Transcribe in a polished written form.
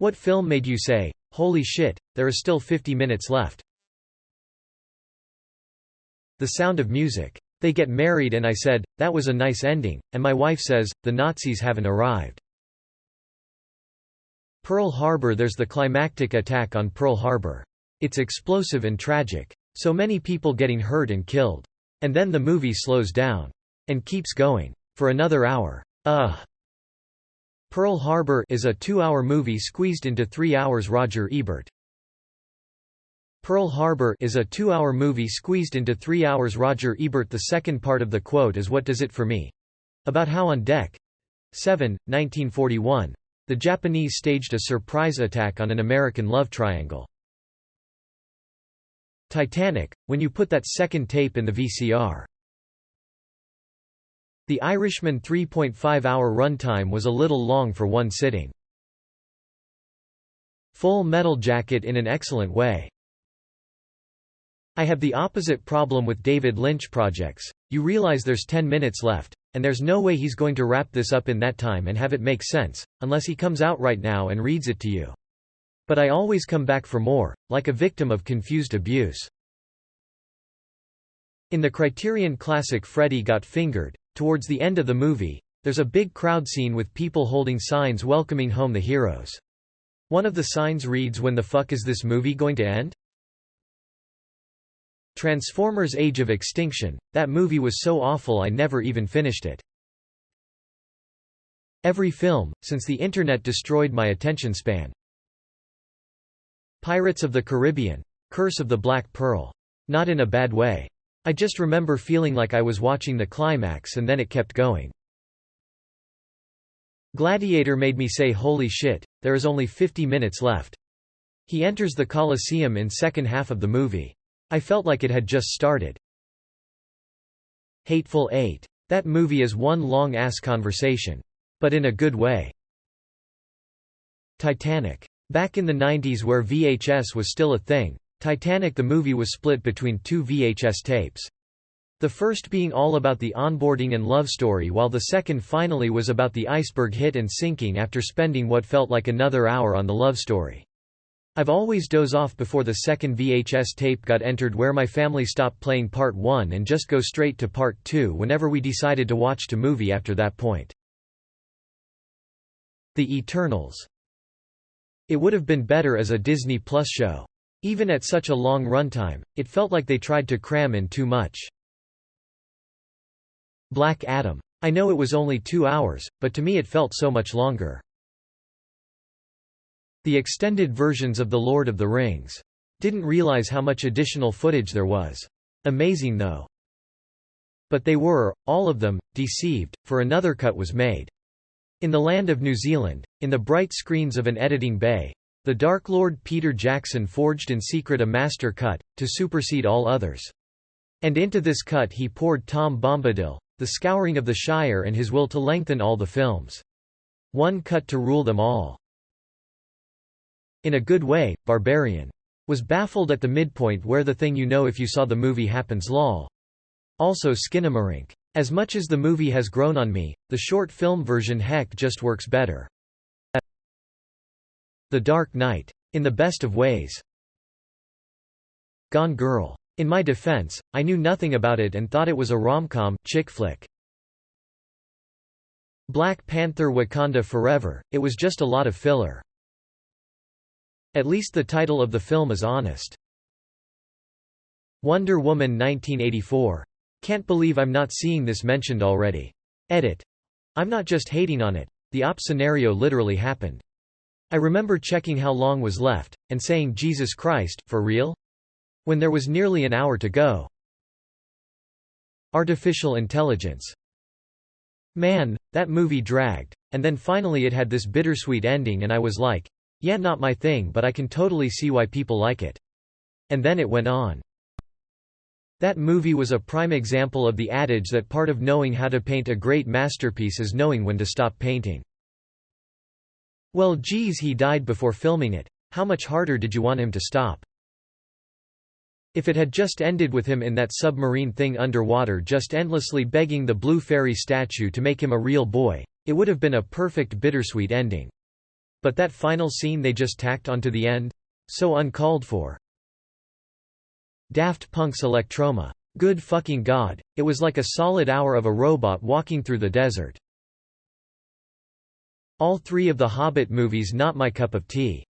What film made you say, "Holy shit, there is still 50 minutes left"? The Sound of Music. They get married and I said, that was a nice ending, and my wife says, the Nazis haven't arrived. Pearl Harbor. There's the climactic attack on Pearl Harbor. It's explosive and tragic. So many people getting hurt and killed. And then the movie slows down. And keeps going. For another hour. Ugh. Pearl Harbor is a 2-hour movie squeezed into 3 hours. Roger Ebert. Pearl Harbor is a 2-hour movie squeezed into 3 hours. Roger Ebert. The second part of the quote is what does it for me? About how on Deck 7, 1941, the Japanese staged a surprise attack on an American love triangle. Titanic, when you put that second tape in the VCR. The Irishman 3.5-hour runtime was a little long for one sitting. Full Metal Jacket in an excellent way. I have the opposite problem with David Lynch projects. You realize there's 10 minutes left, and there's no way he's going to wrap this up in that time and have it make sense, unless he comes out right now and reads it to you. But I always come back for more, like a victim of confused abuse. In the Criterion classic Freddy Got Fingered, towards the end of the movie, there's a big crowd scene with people holding signs welcoming home the heroes. One of the signs reads, "When the fuck is this movie going to end?" Transformers: Age of Extinction, that movie was so awful I never even finished it. Every film, since the internet destroyed my attention span. Pirates of the Caribbean, Curse of the Black Pearl. Not in a bad way. I just remember feeling like I was watching the climax and then it kept going. Gladiator made me say holy shit, there is only 50 minutes left. He enters the Colosseum in second half of the movie. I felt like it had just started. Hateful Eight. That movie is one long-ass conversation. But in a good way. Titanic. Back in the 90s where VHS was still a thing, Titanic the movie was split between 2 VHS tapes. The first being all about the onboarding and love story while the second finally was about the iceberg hit and sinking after spending what felt like another hour on the love story. I've always dozed off before the second VHS tape got entered where my family stopped playing part 1 and just go straight to part 2 whenever we decided to watch a movie after that point. The Eternals. It would have been better as a Disney Plus show. Even at such a long runtime, it felt like they tried to cram in too much. Black Adam. I know it was only 2 hours, but to me it felt so much longer. The extended versions of The Lord of the Rings. Didn't realize how much additional footage there was. Amazing though. But they were, all of them, deceived, for another cut was made. In the land of New Zealand, in the bright screens of an editing bay, the Dark Lord Peter Jackson forged in secret a master cut, to supersede all others. And into this cut he poured Tom Bombadil, the scouring of the Shire and his will to lengthen all the films. One cut to rule them all. In a good way, Barbarian. Was baffled at the midpoint where the thing you know if you saw the movie happens lol. Also Skinamarink. As much as the movie has grown on me, the short film version heck just works better. The Dark Knight. In the best of ways. Gone Girl. In my defense, I knew nothing about it and thought it was a rom-com, chick flick. Black Panther Wakanda Forever, it was just a lot of filler. At least the title of the film is honest. Wonder Woman 1984. Can't believe I'm not seeing this mentioned already. Edit. I'm not just hating on it, the op scenario literally happened. I remember checking how long was left, and saying Jesus Christ, for real? When there was nearly an hour to go. Artificial Intelligence. Man, that movie dragged, and then finally it had this bittersweet ending and I was like, yeah, not my thing, but I can totally see why people like it. And then it went on. That movie was a prime example of the adage that part of knowing how to paint a great masterpiece is knowing when to stop painting. Well geez, he died before filming it, how much harder did you want him to stop? If it had just ended with him in that submarine thing underwater just endlessly begging the blue fairy statue to make him a real boy, it would have been a perfect bittersweet ending. But that final scene they just tacked onto the end? So uncalled for. Daft Punk's Electroma. Good fucking god, it was like a solid hour of a robot walking through the desert. All three of the Hobbit movies not my cup of tea.